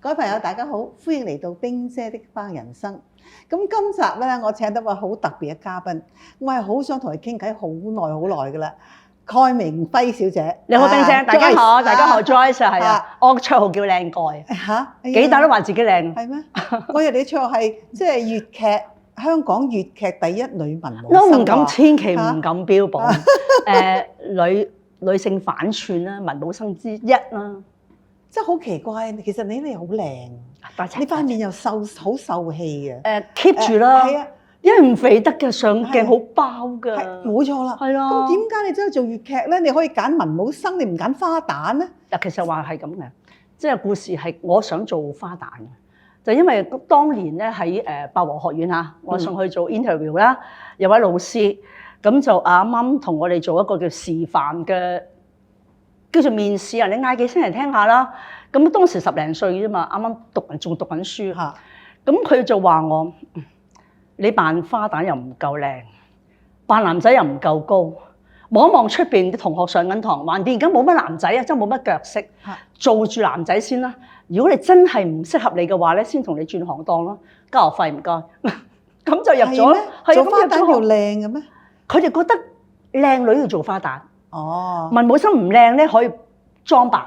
各位朋友，大家好，歡迎嚟到冰姐的花人生。咁今集咧，我請到個好特別嘅嘉賓，我係好想同佢傾偈好耐㗎啦。蓋明輝小姐，你好，冰姐，大家好，大家好 Joyce 係啊，我個綽號叫靚蓋嚇，幾大都話自己靚，係咩？我以為你綽號係即係粵劇香港粵劇第一女文武生，都唔敢，千祈唔敢標榜女性反串啦，文武生之一啦。真係好奇怪，其實你好靚，你塊面又瘦，好秀氣嘅。keep 住啦，係啊，因為唔肥得嘅，上鏡好包㗎。冇錯啦，係啦。咁點解你真係做粵劇咧？你可以揀文武生，你唔揀花旦咧？嗱，其實話係咁嘅，即係故事係我想做花旦嘅，就因為當年咧喺八和學院嚇，我上去做 interview 啦，有位老師咁就啱啱同我哋做一個叫示範嘅。叫做面試啊！你嗌幾聲嚟聽下啦。咁當時10零歲啫嘛，啱啱仲讀緊書嚇。咁佢就話我：你扮花旦又唔夠靚，扮男仔又唔夠高。望一望出邊啲同學上緊堂，橫掂而家冇乜男仔啊，真係冇乜腳色。做住男仔先啦。如果你真係唔適合你嘅話咧，先同你轉行當咯，交學費唔該。咁就入咗。做花旦要靚嘅咩？佢哋覺得靚女要做花旦。哦，文武生唔靚咧，可以裝扮。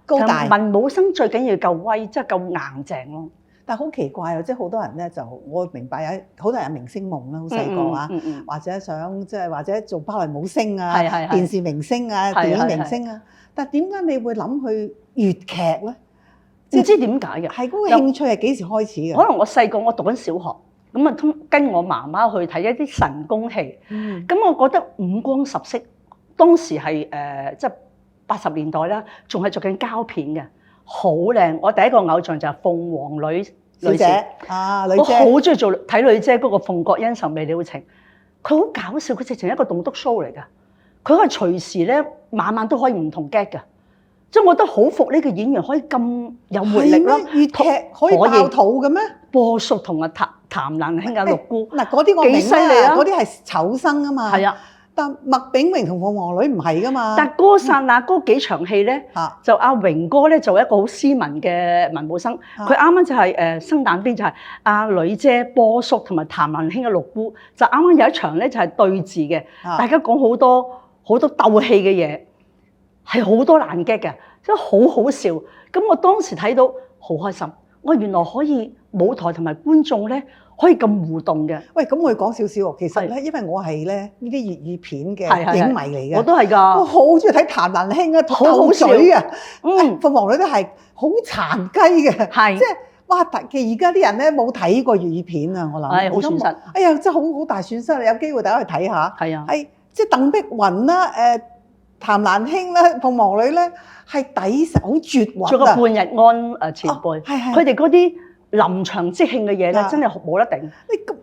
高大。文武生最緊要夠威，即係夠硬淨咯。但係好奇怪啊，即係好多人咧就我明白有好多人有明星夢啦，好細個啊，或者想即係或者做芭蕾舞星啊、電視明星啊、電影明星啊。但係點解你會諗去粵劇咧？唔知點解嘅。係嗰個興趣係幾時開始嘅？可能我細個我讀緊小學，咁啊跟我媽媽去睇一啲神功戲，咁我覺得五光十色。當時係即係80年代啦，仲係做緊膠片嘅，好靚。我第一個偶像就係鳳凰女姐啊，女姐。我好中意睇女姐嗰個鳳閣恩仇未了情，佢好搞笑，佢直情一個棟篤 show 嚟㗎。佢可以隨時咧晚晚都可以唔同 get 㗎，即係我覺得好服呢個演員可以咁有活力咯。粵劇可以爆肚嘅咩？波叔同阿譚蘭卿啊六姑嗱，嗰啲我明啦，嗰啲係丑生啊嘛。係啊。但麥炳榮同鳳凰女唔係噶嘛？但嗰剎那嗰幾場戲咧，就阿榮哥咧做一個好斯文嘅文武生，佢啱啱就係生旦邊就係阿女姐、波叔同埋譚蘭卿嘅六姑，就啱啱有一場咧就係對峙嘅，大家講好多鬥氣嘅嘢，係好多難 get 嘅，即係好好笑。咁我當時睇到好開心，我原來可以舞台同埋觀眾咧。可以咁互動嘅。喂，咁我講少少喎。其實咧，因為我係咧呢啲粵語片嘅影迷嚟嘅，我都係㗎。我好中意睇譚蘭卿啊，鬥嘴啊。鳳凰女都係好殘雞嘅。係。即係哇！而家啲人咧冇睇過粵語片啊，我諗。係好損失。哎呀，真係好大損失！有機會大家去睇下。係啊。係即係鄧碧雲啦，譚蘭卿啦，鳳凰女咧係底實好絕韻啊。仲有個半日安前輩，佢哋嗰啲。臨場即興嘅嘢咧，真係冇得頂。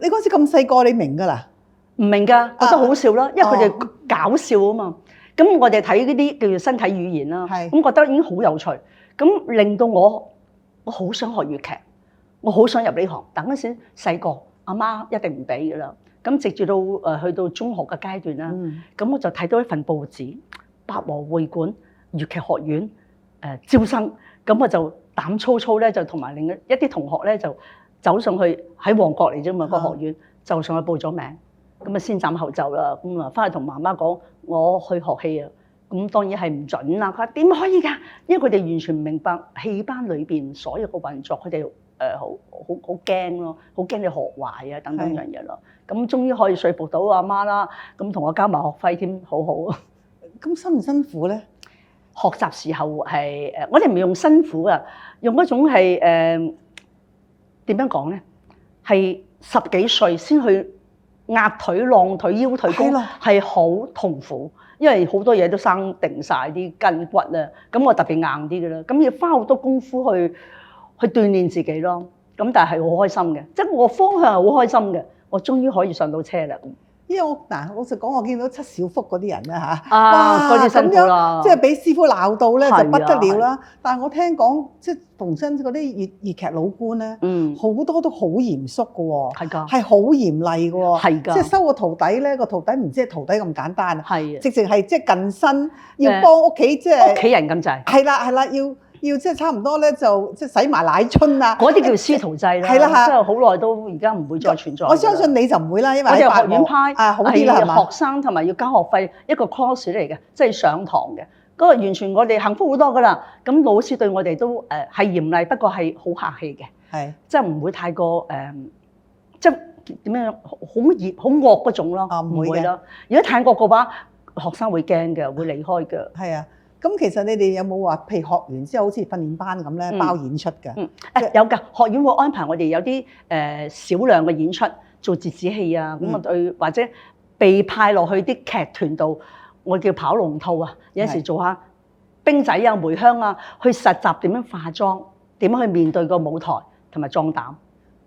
你嗰時咁細個，你明㗎啦？唔明㗎，覺得好笑啦，因為佢哋搞笑啊嘛。咁我哋睇嗰啲叫做身體語言啦，咁覺得已經好有趣。咁令到我好想學粵劇，我好想入呢行。但嗰時細個，阿媽一定唔俾㗎啦。咁直至到去到中學嘅階段啦，咁我就睇到一份報紙，八和會館粵劇學院招生，咁我就。膽粗粗咧，就同埋另一啲同學咧，就走上去喺旺角嚟啫嘛，個學院就上去報咗名，咁啊先斬後奏啦，咁啊翻去同媽媽講我去學戲啊，咁當然係唔準啦。佢話點可以㗎？因為佢哋完全唔明白戲班裏邊所有嘅運作，佢哋好驚咯，好驚你學壞啊等等樣嘢咯。咁終於可以說服到阿媽啦，咁同我交埋學費添，好好啊。咁辛唔辛苦咧？學習時候係我哋唔用辛苦啊，用嗰種係點樣講咧？係10幾歲先去壓腿、晾腿、腰腿功，係好痛苦，因為好多嘢都生定晒啲筋骨啦。咁我特別硬啲嘅啦，咁要花好多功夫去鍛鍊自己咯。咁但係好開心嘅，即係我方向係好開心嘅，我終於可以上到車啦。因為老實講，我見到七小福嗰啲人咧嚇，嗰啲辛苦啦，即係俾師傅鬧到咧就不得了啦。但係我聽講，即係逢親嗰啲粵劇老官咧，好多都好嚴肅嘅喎，係好嚴厲嘅喎，即係收個徒弟咧，個徒弟唔知係徒弟咁簡單啊，直情係即係近身要幫屋企即係屋企人咁滯，係啦，要即係差唔多咧，就即係洗埋奶樽啊！嗰啲叫師徒制啦，係啦，即係好耐都而家唔會再存在。我相信你就唔會啦，因為我哋學院派好啲啦，係嘛？學生同埋要交學費一個 course 嚟嘅，即係上堂嘅。嗰個完全我哋幸福好多噶啦。咁老師對我哋都係嚴厲，不過係好客氣嘅，係即係唔會太過即係點樣好熱好惡嗰種咯，唔會咯。如果太惡嘅話，學生會驚嘅，會離開嘅。係啊。咁其實你哋有冇話，譬如學完之後好似訓練班咁咧，包演出㗎？有㗎，學院會安排我哋有啲少量嘅演出，做折子戲啊，咁啊對，或者被派落去啲劇團度，我叫跑龍套啊，有陣時做下兵仔啊、梅香啊，去實習點樣化妝，點樣去面對個舞台同埋壯膽。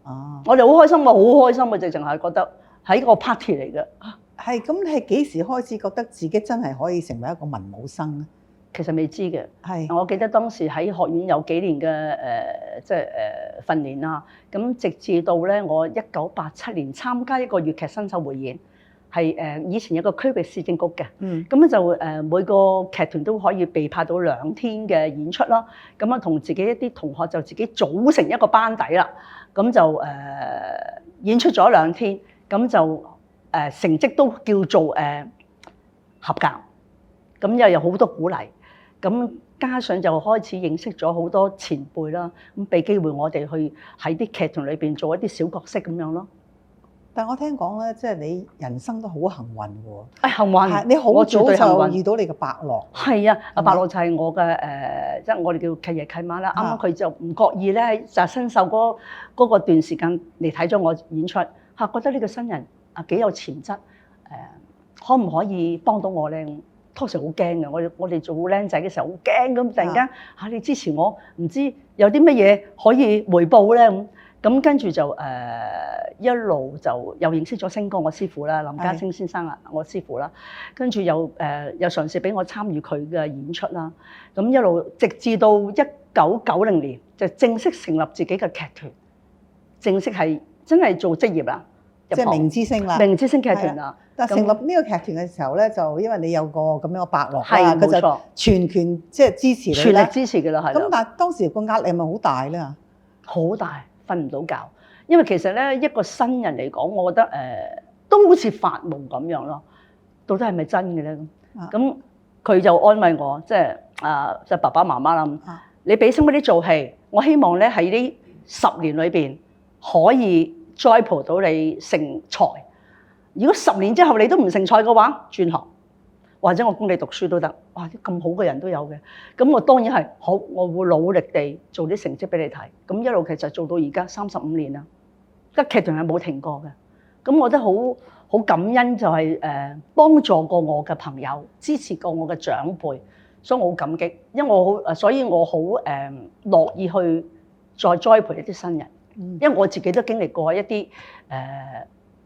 哦，我哋好開心啊，好開心啊，就淨係覺得係一個 party 嚟嘅。係，咁你係幾時開始覺得自己真係可以成為一個文武生咧？其實未知嘅，係我記得當時喺學院有幾年嘅即係訓練啦。咁直至到咧，我1987年參加一個粵劇新秀匯演，係以前有個區域市政局嘅，咁咧就每個劇團都可以被派到2天嘅演出啦。咁啊，同自己一啲同學就自己組成一個班底啦。咁就演出咗2天，咁就成績都叫做合格。咁又有好多鼓勵。咁加上就開始認識咗好多前輩啦，咁俾機會我哋去喺啲劇團裏邊做一啲小角色咁樣咯。但我聽講咧，即係你人生都好幸運喎。幸運，你好早就遇到你嘅伯樂。係啊，阿伯樂就係我嘅即係我哋叫契爺契媽啦。啱啱佢就唔覺意咧，就新秀嗰個段時間嚟睇咗我演出，嚇覺得呢個新人幾有潛質，可唔可以幫到我咧？當時好驚嘅，我哋做僆仔嘅時候好驚咁，突然間嚇你支持我，唔知有啲乜嘢可以回報咧咁跟住就一路就又認識咗星哥我師傅啦，林家星先生啊，我師傅啦，跟住又嘗試俾我參與佢嘅演出啦，咁一路直至到1990年就正式成立自己嘅劇團，正式係真係做職業啦，即係明之星啦，明之星劇團啦。但成立呢個劇團嘅時候咧，就因為你有個咁樣嘅伯樂啦，佢就全權即係支持你啦，全力支持嘅啦，係。咁但係當時個壓力係咪好大咧？好大，瞓唔到覺。因為其實咧一個新人嚟講，我覺得都好似發夢咁樣咯。到底係咪真嘅咧？咁佢就安慰我，即係就爸爸媽媽啦。你俾心機啲做戲，我希望咧喺呢10年裏邊可以栽培到你成才。如果10年之後你都唔成才嘅話，轉行或者我供你讀書都得。哇！啲咁好嘅人都有嘅，咁我當然係好，我會努力地做啲成績俾你睇。咁一路其實做到而家35年啦，個劇團係冇停過嘅。咁我覺得好感恩，就係幫助過我嘅朋友，支持過我嘅長輩，所以我好感激，因為所以我好樂意去再栽培一啲新人，因為我自己都經歷過一啲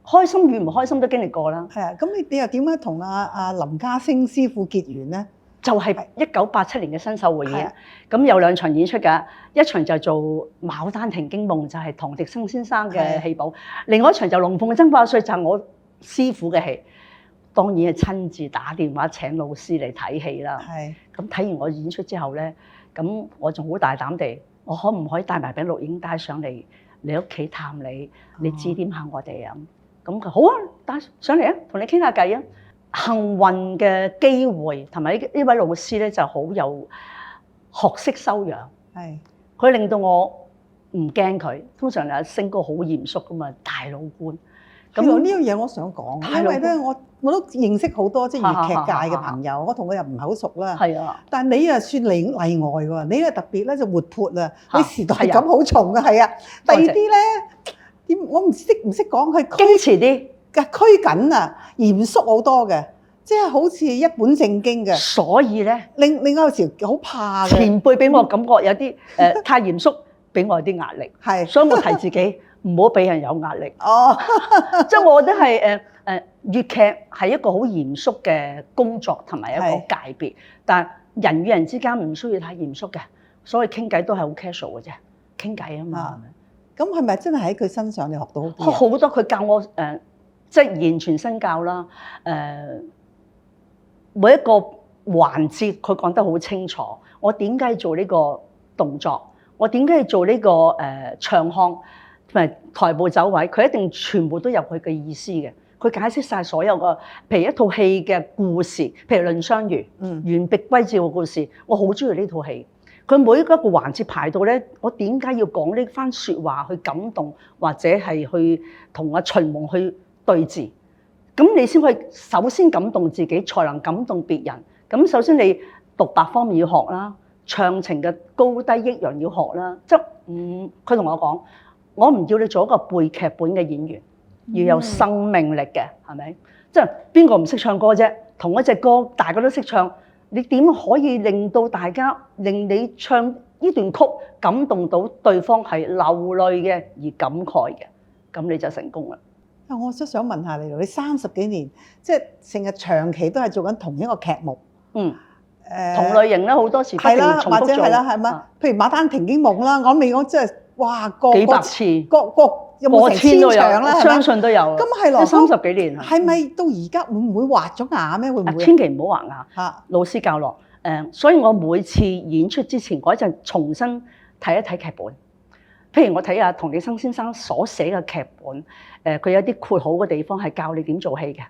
開心與唔開心都經歷過啦。係啊，咁你又點樣同阿林家星師傅結緣咧？就係1987年嘅新秀匯演，咁有2場演出㗎，一場就做《牡丹亭驚夢》，就係唐滌生先生嘅戲寶；另外一場就《龍鳳爭霸歲》，就係我師傅嘅戲。當然係親自打電話請老師嚟睇戲啦。係。咁睇完我演出之後咧，咁我仲好大膽地，我可唔可以帶埋餅錄影帶上嚟你屋企探你？你指點下我哋啊？咁佢好啊，帶上嚟啊，同你傾下偈啊！幸運嘅機會同埋呢位老師咧就好有學識修養，係佢令到我唔驚佢。通常阿星哥好嚴肅噶嘛，大老官。咁呢樣嘢我想講，因為咧我都認識好多即係粵劇界嘅朋友，我同佢又唔係好熟啦。係啊，但係你啊算例外喎，你咧特別咧就活潑啊，你時代感好重啊，係啊。第二啲咧點我唔識講，佢矜持啲。拘謹啊，嚴肅好多嘅，即係好似一本正經嘅。所以咧，另外有時好怕嘅前輩俾我感覺有啲太嚴肅，俾我有啲壓力。係，所以我提自己唔好俾人有壓力。哦，即係我覺得係粵劇係一個好嚴肅嘅工作同埋一個界別，但係人與人之間唔需要太嚴肅嘅，所以傾偈都係好 casual 嘅啫，傾偈啊嘛。咁係咪真係喺佢身上你學到好多？好多，佢教我即係言傳身教啦，每一個環節佢講得好清楚。我點解做呢個動作，我點解要做呢個唱腔同埋台步走位，佢一定全部都有佢嘅意思嘅。佢解釋晒所有個，譬如一套戲嘅故事，譬如《論雙魚》、完璧歸趙嘅故事，我好中意呢套戲。佢每一個環節排到咧，我點解要講呢番説話去感動，或者係去同阿秦夢去對峙？咁你先可以首先感動自己，才能感動別人。咁首先你獨白方面要學啦，唱情嘅高低抑揚要學啦。即佢同我講，我唔要你做一個背劇本嘅演員。要有生命力嘅，係咪？即係邊個唔識唱歌啫？同一隻歌，大家都識唱，你點可以令到大家令你唱呢段曲感動到對方係流淚嘅而感慨嘅？咁你就成功啦。啊，我都想問下你，你30幾年，即係成日長期都係做緊同一個劇目。同類型啦，好多時不斷重複做。或者係啦，係嘛？譬如《牡丹亭驚夢》啦，我未講即係哇，幾百次，有冇成千場啦？相信都有。咁係咯，30幾年。係咪到而家會唔會畫咗牙咩？會唔會？千祈唔好畫牙。嚇，老師教落。所以我每次演出之前嗰陣重新睇一睇劇本。譬如我睇下唐滌生先生所寫嘅劇本，佢有啲括號嘅地方係教你點做戲嘅。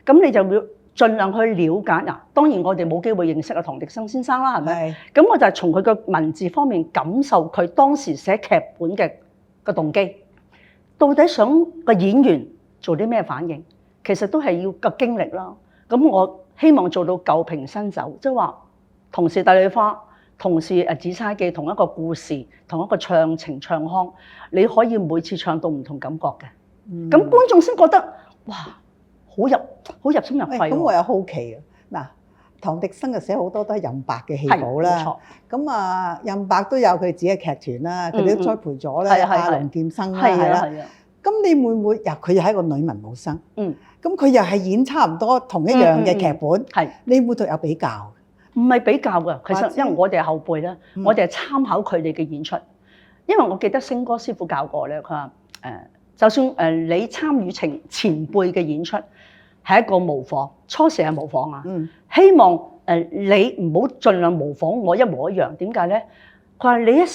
咁你就要盡量去了解。嗱，當然我哋冇機會認識阿唐滌生先生啦，係咪？咁我就係從佢嘅文字方面感受佢當時寫劇本嘅個動機。到底想個演員做啲咩反應？其實都係要個經歷啦。咁我希望做到舊瓶新酒，即係話同是帝女花，同是紫釵記，同一個故事，同一個唱情唱腔，你可以每次唱到唔同感覺嘅。咁觀眾先覺得哇，好入心入肺。咁我又好奇啊，嗱，唐滌生就寫好多都係任白嘅戲寶啦。咁啊，任白都有佢自己嘅劇團啦，佢哋都栽培咗咧阿龍劍生啦，係啦。咁你會唔會？佢又係一個女文武生，咁佢又係演差唔多同一樣嘅劇本，你會對有比較？唔係比較㗎，其實因為我哋係後輩咧，我哋係參考佢哋嘅演出。因為我記得星哥師傅教過咧，佢話就算你參與前輩嘅演出係一個模仿，初時係模仿啊，希望你唔好盡量模仿我一模一樣。點解咧？佢話你一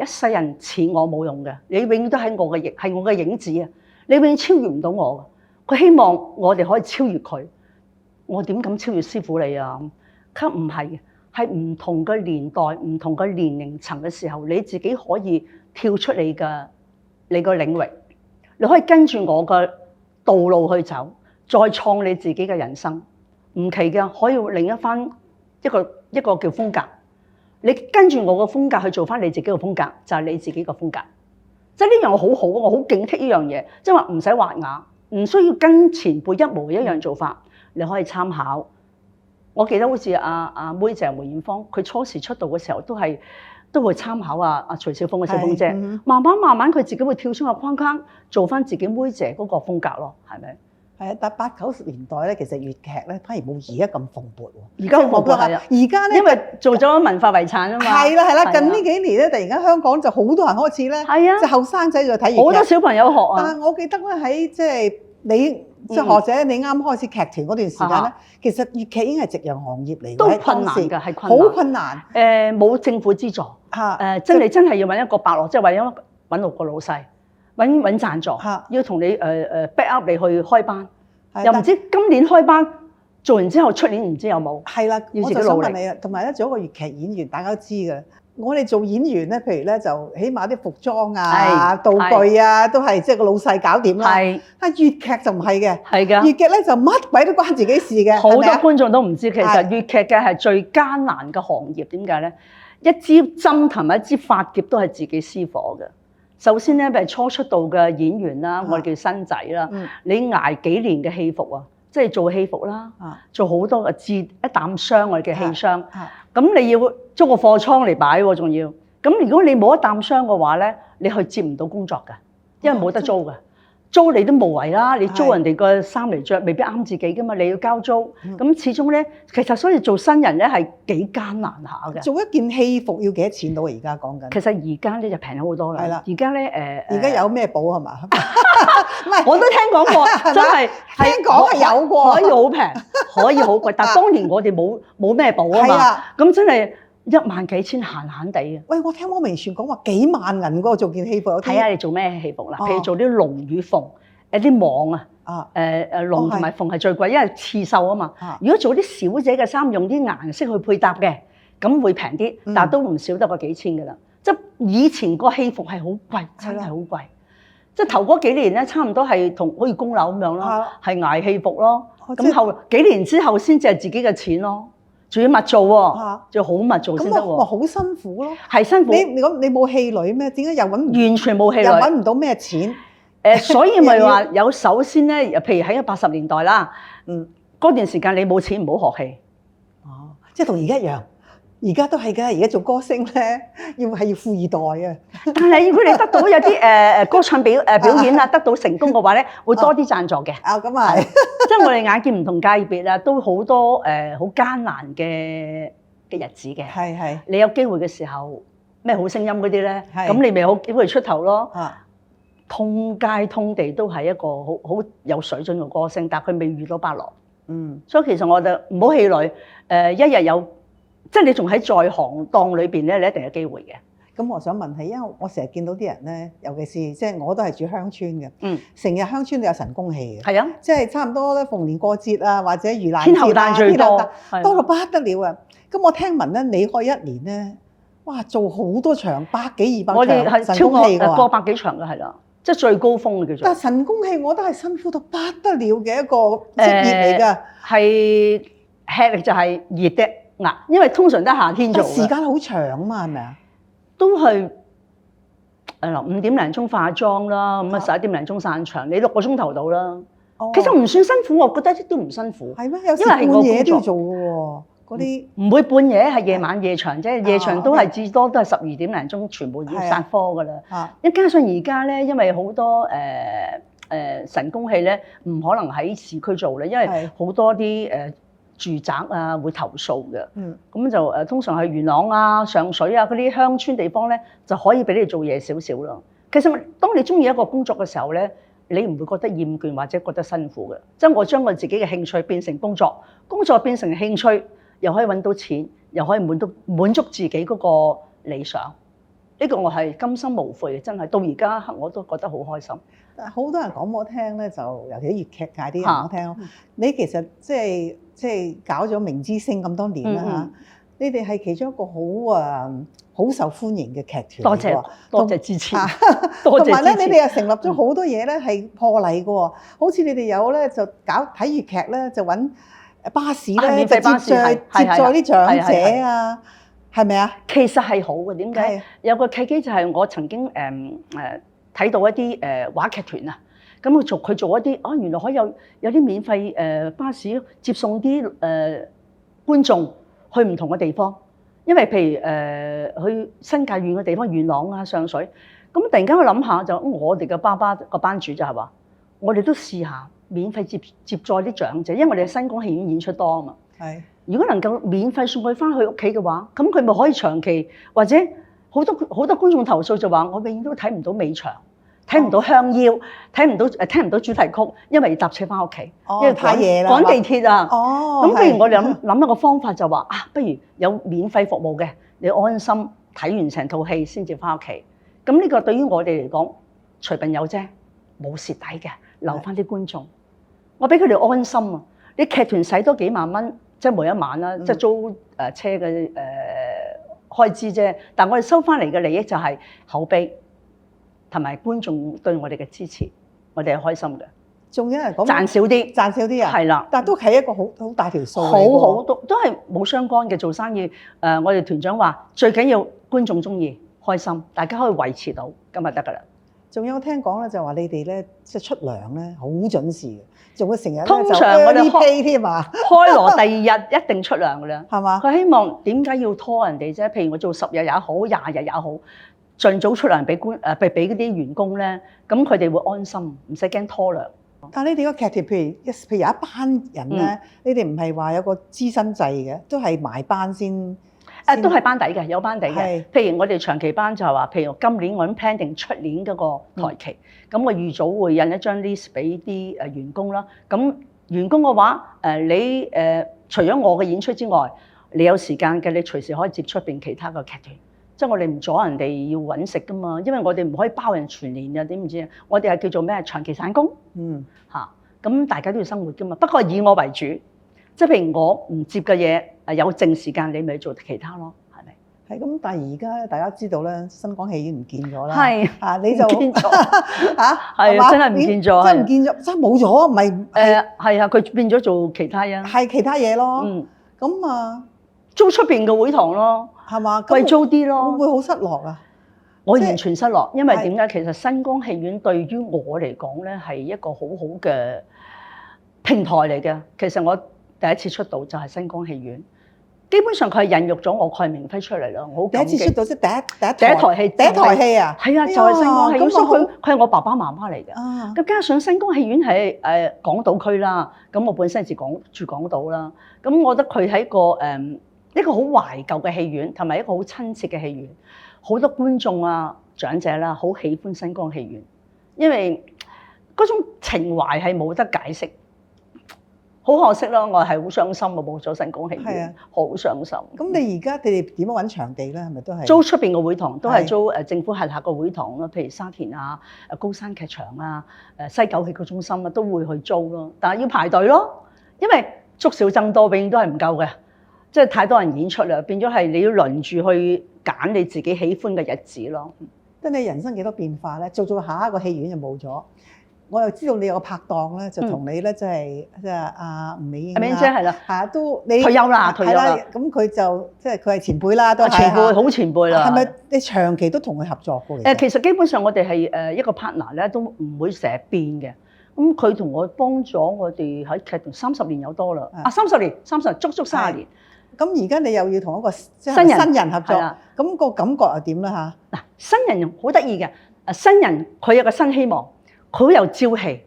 世人似我冇用嘅，你永遠都係我嘅影子啊！你永遠超越唔到我。佢希望我哋可以超越佢。我點敢超越師傅你啊？佢唔係嘅，係唔同嘅年代、唔同嘅年齡層嘅時候，你自己可以跳出你個領域，你可以跟住我嘅道路去走，再創你自己嘅人生。唔奇嘅，可以另一番一個叫風格。你跟住我個風格去做翻你自己個風格，就係你自己個風格。即係呢樣我好好，我好警惕呢樣嘢，即係話唔使畫牙，唔需要跟前輩一模一樣做法，你可以參考。我記得好似阿妹姐梅艷芳，佢初時出道嘅時候都會參考阿徐小鳳嘅小鳳姐，慢慢佢自己會跳出個框框，做翻自己妹姐嗰個風格咯，係咪？係啊，但80、90年代咧，其實粵劇咧反而冇而家咁蓬勃喎。而家好蓬勃係啊！而家咧，因為做咗文化遺產啊嘛。係啦，近呢幾年咧，突然間香港就好多人開始咧，即係後生仔就睇粵劇，好多小朋友學啊。但係我記得咧喺即係你即係學者，你啱開始劇團嗰段時間咧，其實粵劇已經係夕陽行業嚟嘅，都困難㗎，係好困難。冇政府資助真係要揾一個伯樂，即係揾6個老細，揾贊助，要同你back up 你去開班，又唔知今年開班做完之後出年唔知有冇。係啦，我就想問你啊，同埋咧做一個粵劇演員，大家都知㗎。我哋做演員咧，譬如咧就起碼啲服裝啊、道具啊，都係即係個老細搞掂啦。但係粵劇就唔係嘅，粵劇咧就乜鬼都關自己事嘅。好多觀眾都唔知，其實粵劇嘅係最艱難嘅行業。點解咧？一支針同埋一支髮夾都係自己私夥嘅。首先咧，譬如初出道嘅演員啦，我哋叫新仔啦，你捱幾年嘅戲服啊，即係做戲服啦，做好多嘅一擔箱我哋嘅戲箱，咁你要租個貨倉嚟擺喎，仲要。咁如果你冇一擔箱嘅話咧，你去接唔到工作㗎，因為冇得租㗎。租你都無謂啦，你租人哋個衫嚟着，未必啱自己噶嘛，你要交租。咁始終咧，其實所以做新人咧係幾艱難下嘅。做一件戲服要幾多錢到啊？而家講緊。其實而家咧就平咗好多啦。係啦。而家咧而家有咩保係嘛？唔係，我都聽講過，真係聽講係有過，可以好平，可以好貴。但係當年我哋冇咩保啊嘛。咁真係1萬幾千閒閒地嘅。喂，我聽汪明荃講話幾萬銀嗰個做件戲服，睇下你做咩戲服啦，譬如做啲龍與鳳，啲網啊，龍同埋鳳係最貴，因為刺繡啊嘛。如果做啲小姐嘅衫，用啲顏色去配搭嘅，咁會平啲，但係都唔少得個幾千㗎啦。即係以前個戲服係好貴，真係好貴。即係頭嗰幾年咧，差唔多係同好似供樓咁樣咯，係捱戲服咯。咁後幾年之後先至係自己嘅錢咯，仲要密做喎，仲要好密做先得喎。咁好辛苦咯，係辛苦。你冇戲女咩？點解又揾完全冇戲女，又揾唔到咩錢？所以咪話有首先咧，譬如喺80年代啦，嗰段時間你冇錢唔好學戲。哦，即係同而家一樣。而家都係㗎，而家做歌星咧，要富二代啊！但係如果你得到有啲歌唱表演啊，得到成功嘅話咧，會多啲贊助嘅。咁啊係，即係我哋眼見唔同界別啊，都好多好艱難嘅日子嘅。係。你有機會嘅時候，咩好聲音嗰啲咧，咁你咪好機會出頭咯。通街通地都係一個好有水準嘅歌星，但係佢未遇到伯樂。所以其實我覺得唔好氣餒，一日有。即係你仲喺在行當裏邊咧，你一定有機會嘅。咁我想問係，因為我成日見到啲人咧，尤其是即係我都係住鄉村嘅，成日鄉村都有神功戲嘅。係啊，即係差唔多咧，逢年過節啊，或者盂蘭節啊，天后誕最多，多到不得了啊！咁我聽聞咧，你開一年咧，哇，做好多場，100幾200場，我哋係超過過百幾場嘅，係啦，即係最高峰嘅叫做。但係神功戲我覺得係辛苦到不得了嘅一個職業嚟㗎。係吃力就係熱的。嗱，因為通常都係夏天做，時間好長啊嘛，係咪啊？都係5點零鐘化妝啦，咁啊11點零鐘散場，你6個鐘頭到啦。其實唔算辛苦，我覺得一啲都唔辛苦。係咩？有時半夜都要做嘅喎，嗰啲唔會半夜，係夜晚夜場啫。夜場都係至多都係12點零鐘，全部要殺科㗎啦。一加上而家咧，因為好多神功戲咧，唔可能喺市區做咧，因為好多啲住宅啊會投訴嘅，咁就通常係元朗啊、上水啊嗰啲鄉村地方咧，就可以俾你做夜少少咯。其實當你中意一個工作嘅時候咧，你唔會覺得厭倦或者覺得辛苦嘅。即係我將我自己嘅興趣變成工作，工作變成興趣，又可以揾到錢，又可以滿足自己嗰個理想。呢個我係甘心無悔嘅，真係到而家我都覺得好開心。好多人講我聽咧，就尤其啲粵劇界啲人我聽，你其實即係搞咗明之星咁多年啦嚇，你哋係其中一個好受歡迎嘅劇團。多謝支持，多謝支持。同埋咧，你哋又成立咗好多嘢咧，係破例嘅喎。好似你哋有咧就搞睇粵劇咧，就揾巴士咧就接載啲長者啊，係咪啊？其實係好嘅，點解？有個契機就係我曾經睇到一啲話劇團啊。咁佢做一啲原來可以有啲免費巴士接送啲觀眾去唔同嘅地方，因為譬如去新界遠嘅地方，元朗啊、上水，咁突然間我諗下就我哋嘅個班主就係話，我哋都試下免費接載啲長者，因為我哋新港戲院演出多啊嘛。係，如果能夠免費送佢翻去屋企嘅話，咁佢咪可以長期或者好多觀眾投訴就話，我永遠都睇唔到尾場。睇唔到香腰，聽唔到主題曲，因為要搭車翻屋企，因為太夜啦，趕地鐵啊。咁不如我哋諗一個方法就話不如有免費服務嘅，你安心睇完成套戲先至翻屋企。咁呢個對於我哋嚟講，隨便有啫，冇蝕底嘅，留翻啲觀眾，我俾佢哋安心啊！你劇團使多幾萬蚊，即係每一晚啦，即係租車嘅開支啫。但我哋收翻嚟嘅利益就係口碑。同埋觀眾對我哋嘅支持，我哋係開心嘅。仲有人講賺少啲啊，係啦，但係都係一個好大條數。好都係冇相干嘅做生意。我哋團長話最緊要觀眾中意、開心，大家可以維持到咁就得㗎啦。仲有聽講咧，就話你哋咧即係出糧咧好準時嘅，仲會成日通常我哋開添啊，開鑼第二日一定出糧㗎啦，係嘛？佢希望點解要拖人哋啫？譬如我做10日也好，20日也好。盡早出糧俾俾嗰啲員工咧，咁佢哋會安心，唔使驚拖糧。但係你哋個劇團，譬如有一班人咧，你哋唔係話有個資薪制嘅，都係埋班先。都係班底嘅，有班底嘅。譬如我哋長期班就係話，譬如今年我諗 plan 定出年嗰個台期，咁我預早會印一張 list 俾啲員工啦。咁員工嘅話，你除咗我嘅演出之外，你有時間嘅，你隨時可以接出邊其他嘅劇團。即係我哋唔阻人哋要揾食噶嘛，因為我哋唔可以包人全年嘅，點唔知啊？我哋係叫做咩？長期散工。咁大家都要生活噶嘛。不過以我為主，即係譬如我唔接嘅嘢，有剩時間你咪做其他咯，係咪？係咁，但係而家大家知道咧，新光戲院唔見咗啦。係你就唔見咗係真係唔見咗，真係唔見咗，真係冇咗，唔係係啊，佢變咗做其他嘢，係其他嘢咯。咁租出邊嘅會堂咯。係嘛？貴租啲咯，會唔會好失落啊？我完全失落，因為點解？其實新光戲院對於我嚟講咧，係一個好好嘅平台嚟嘅。其實我第一次出道就係新光戲院，基本上佢係孕育咗我蓋明輝出嚟啦。我好感激。第一次出道即係第一台戲啊！係啊，就係新光戲院，所以佢係我爸爸媽媽嚟嘅。咁加上新光戲院係港島區啦，咁我本身係住港島啦，咁我覺得佢係一個好懷舊嘅戲院，同埋一個好親切嘅戲院，好多觀眾啊、長者啦，好喜歡新光戲院，因為嗰種情懷係冇得解釋。好可惜咯，我係好傷心啊！冇咗新光戲院，好傷心。咁你而家你哋點樣揾場地咧？係咪都係租出邊嘅會堂？都係租政府轄下嘅會堂咯，譬如沙田啊、高山劇場啊、西九戲劇中心啊，都會去租咯。但係要排隊咯，因為粥少僧多，永遠都係唔夠嘅。即係太多人演出啦，變咗係你要輪住去揀你自己喜歡嘅日子咯。即係你人生幾多變化咧？做下一個戲院就冇咗。我又知道你有個拍檔咧，就同你咧即係阿吳美英。阿美英姐係啦，係啊，都你退休啦，退休啦。咁佢就即係佢係前輩啦，都係前輩，好前輩啦。係咪你長期都同佢合作過？其實基本上我哋係一個 partner 咧，都唔會成日變嘅。咁佢同我幫咗我哋喺劇團30年有多啦。30年，足足30年。咁而家你又要同一個新人合作，咁個感覺又點咧嚇？嗱，新人好得意嘅，新人佢有個新希望，佢好有朝氣。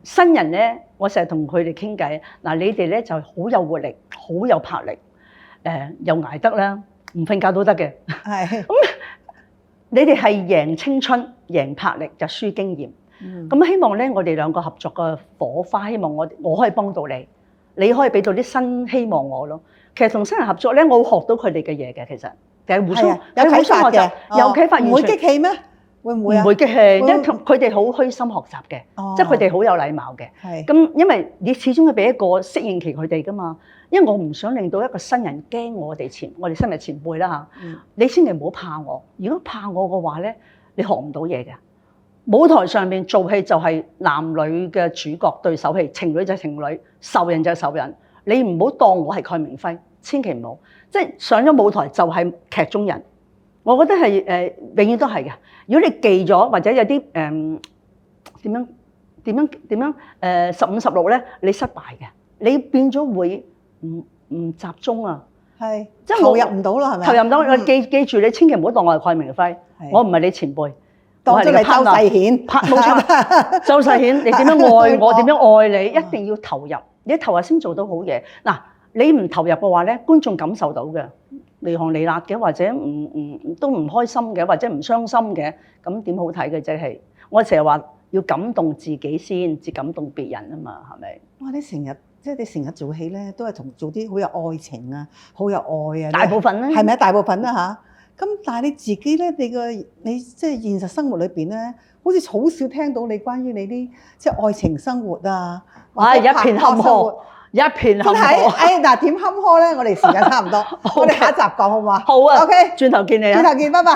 新人咧，我成日同佢哋傾偈。嗱，你哋咧就好有活力，好有魄力，又捱得啦，唔瞓覺都得嘅。係。咁你哋係贏青春、贏魄力，就輸經驗。咁希望咧，我哋兩個合作嘅火花，希望我可以幫到你。你可以俾到啲新希望我咯。其實同新人合作咧，我會學到佢哋嘅嘢嘅。其實係互相有啟發嘅，有啟發。唔會激氣咩？會唔會啊？唔會激氣，因為佢哋好虛心學習嘅，即係佢哋好有禮貌嘅。係咁，因為你始終要俾一個適應期佢哋噶嘛。因為我唔想令到一個新人驚我哋新人前輩啦嚇。你千祈唔好怕我。如果怕我嘅話咧，你學唔到嘢嘅。舞台上面做戲就係男女嘅主角對手戲，情侶就係情侶，仇人就係仇人。你唔好當我係蓋明輝，千祈唔好。即係上咗舞台就係劇中人。我覺得係永遠都係嘅。如果你記咗或者有啲點樣15、16咧，你失敗嘅，你變咗會唔集中啊。係，即係投入唔到啦，係咪？投入唔到，記住你千祈唔好當我係蓋明輝，我唔係你前輩。當咗你周世顯，冇錯，周世顯，你點樣愛我，點樣愛你，一定要投入，你投入先做到好嘢。嗱，你唔投入嘅話咧，觀眾感受到嘅，離行離辣嘅，或者都唔開心嘅，或者唔傷心嘅，咁點好睇嘅啫？係我成日話要感動自己先，至感動別人啊嘛，係咪？哇！你成日做戲咧，都係做啲好有愛情啊，好有愛啊，大部分咧，係咪啊？大部分啦嚇。咁但係你自己咧，你即係現實生活裏邊咧，好似好少聽到你關於你啲即係愛情生活啊，一片坎坷，一片坎坷。嗱，點坎坷咧？我哋時間差唔多，我哋下一集講好嘛？好啊。OK，轉頭見你啊！轉頭見，拜拜。